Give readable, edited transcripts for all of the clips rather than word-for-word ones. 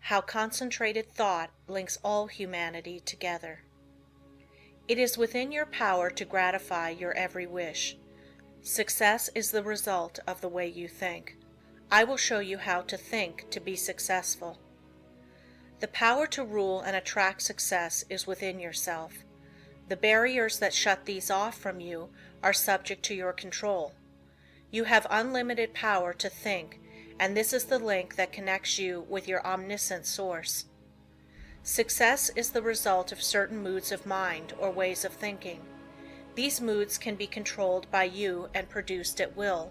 How concentrated thought links all humanity together. It is within your power to gratify your every wish. Success is the result of the way you think. I will show you how to think to be successful. The power to rule and attract success is within yourself. The barriers that shut these off from you are subject to your control. You have unlimited power to think, and this is the link that connects you with your omniscient source. Success is the result of certain moods of mind or ways of thinking. These moods can be controlled by you and produced at will.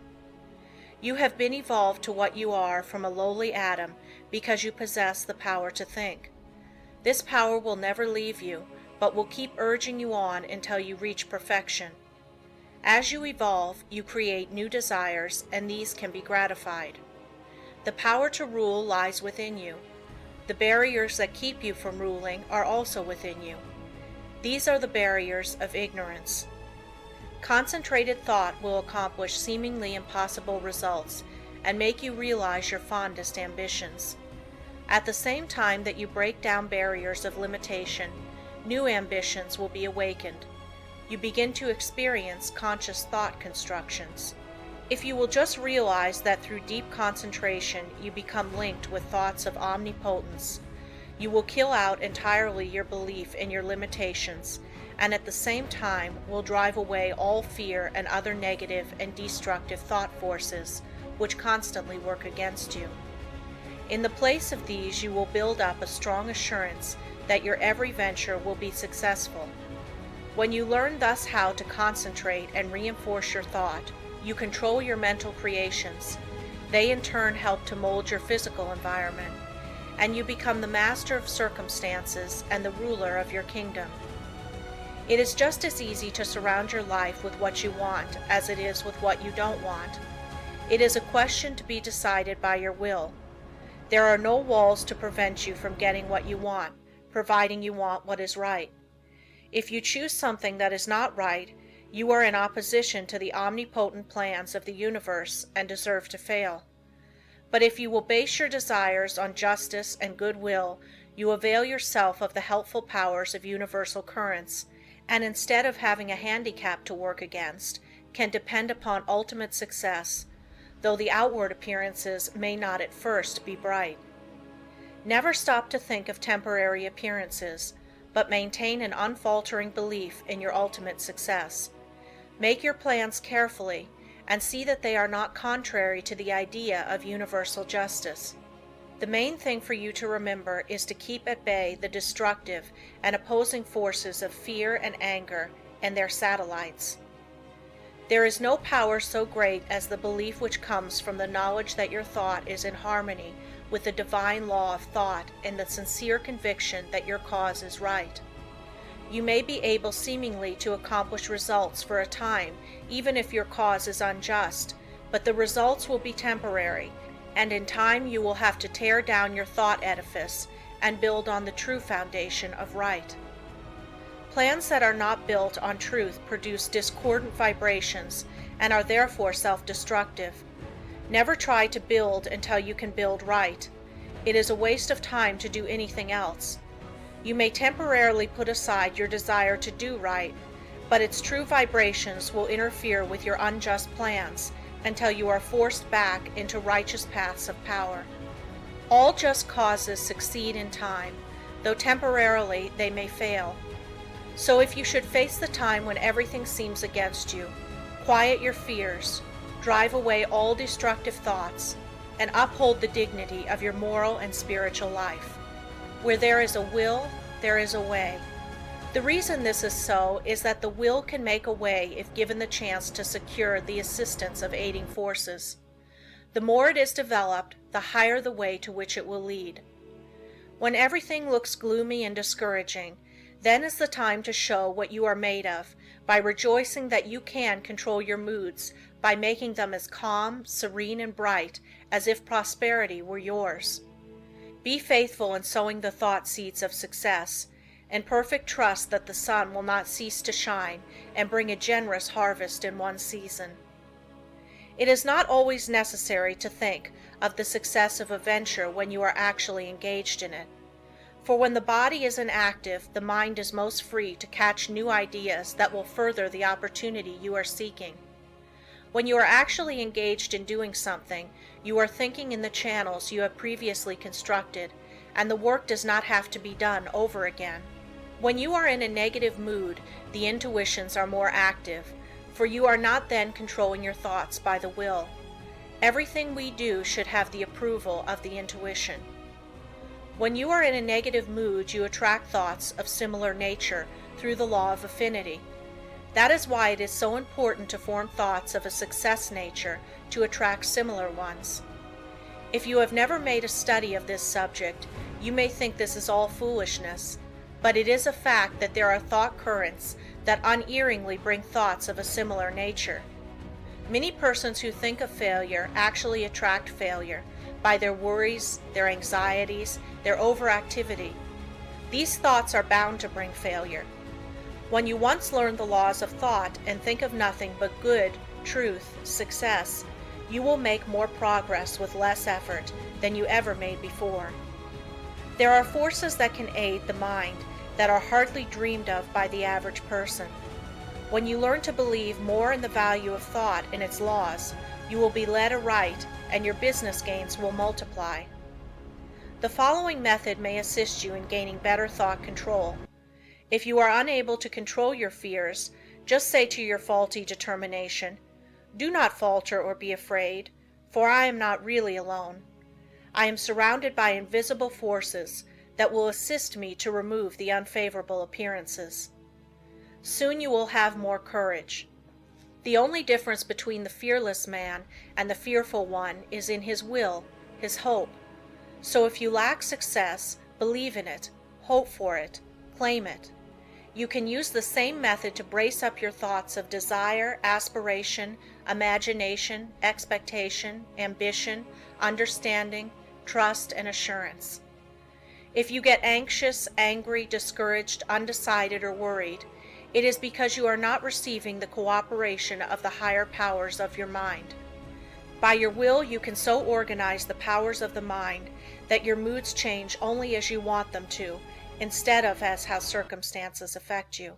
You have been evolved to what you are from a lowly atom because you possess the power to think. This power will never leave you, but will keep urging you on until you reach perfection. As you evolve, you create new desires, and these can be gratified. The power to rule lies within you. The barriers that keep you from ruling are also within you. These are the barriers of ignorance. Concentrated thought will accomplish seemingly impossible results and make you realize your fondest ambitions. At the same time that you break down barriers of limitation, new ambitions will be awakened. You begin to experience conscious thought constructions. If you will just realize that through deep concentration you become linked with thoughts of omnipotence, you will kill out entirely your belief in your limitations, and at the same time will drive away all fear and other negative and destructive thought forces which constantly work against you. In the place of these you will build up a strong assurance that your every venture will be successful. When you learn thus how to concentrate and reinforce your thought, you control your mental creations. They in turn help to mold your physical environment, and you become the master of circumstances and the ruler of your kingdom. It is just as easy to surround your life with what you want as it is with what you don't want. It is a question to be decided by your will. There are no walls to prevent you from getting what you want, providing you want what is right. If you choose something that is not right, you are in opposition to the omnipotent plans of the universe and deserve to fail. But if you will base your desires on justice and goodwill, you avail yourself of the helpful powers of universal currents, and instead of having a handicap to work against, can depend upon ultimate success, though the outward appearances may not at first be bright. Never stop to think of temporary appearances, but maintain an unfaltering belief in your ultimate success. Make your plans carefully, and see that they are not contrary to the idea of universal justice. The main thing for you to remember is to keep at bay the destructive and opposing forces of fear and anger and their satellites. There is no power so great as the belief which comes from the knowledge that your thought is in harmony with the divine law of thought and the sincere conviction that your cause is right. You may be able seemingly to accomplish results for a time, even if your cause is unjust, but the results will be temporary, and in time you will have to tear down your thought edifice and build on the true foundation of right. Plans that are not built on truth produce discordant vibrations and are therefore self-destructive. Never try to build until you can build right. It is a waste of time to do anything else. You may temporarily put aside your desire to do right, but its true vibrations will interfere with your unjust plans until you are forced back into righteous paths of power. All just causes succeed in time, though temporarily they may fail. So if you should face the time when everything seems against you, quiet your fears, drive away all destructive thoughts, and uphold the dignity of your moral and spiritual life. Where there is a will, there is a way. The reason this is so is that the will can make a way if given the chance to secure the assistance of aiding forces. The more it is developed, the higher the way to which it will lead. When everything looks gloomy and discouraging, then is the time to show what you are made of, by rejoicing that you can control your moods by making them as calm, serene, and bright as if prosperity were yours. Be faithful in sowing the thought seeds of success, and perfect trust that the sun will not cease to shine and bring a generous harvest in one season. It is not always necessary to think of the success of a venture when you are actually engaged in it. For when the body is inactive, the mind is most free to catch new ideas that will further the opportunity you are seeking. When you are actually engaged in doing something, you are thinking in the channels you have previously constructed, and the work does not have to be done over again. When you are in a negative mood, the intuitions are more active, for you are not then controlling your thoughts by the will. Everything we do should have the approval of the intuition. When you are in a negative mood, you attract thoughts of similar nature through the law of affinity. That is why it is so important to form thoughts of a success nature to attract similar ones. If you have never made a study of this subject, you may think this is all foolishness, but it is a fact that there are thought currents that unerringly bring thoughts of a similar nature. Many persons who think of failure actually attract failure by their worries, their anxieties, their overactivity. These thoughts are bound to bring failure. When you once learn the laws of thought and think of nothing but good, truth, success, you will make more progress with less effort than you ever made before. There are forces that can aid the mind that are hardly dreamed of by the average person. When you learn to believe more in the value of thought and its laws, you will be led aright and your business gains will multiply. The following method may assist you in gaining better thought control. If you are unable to control your fears, just say to your faulty determination, "Do not falter or be afraid, for I am not really alone. I am surrounded by invisible forces that will assist me to remove the unfavorable appearances." Soon you will have more courage. The only difference between the fearless man and the fearful one is in his will, his hope. So if you lack success, believe in it, hope for it, claim it. You can use the same method to brace up your thoughts of desire, aspiration, imagination, expectation, ambition, understanding, trust, and assurance. If you get anxious, angry, discouraged, undecided, or worried, it is because you are not receiving the cooperation of the higher powers of your mind. By your will, you can so organize the powers of the mind that your moods change only as you want them to, instead of as how circumstances affect you.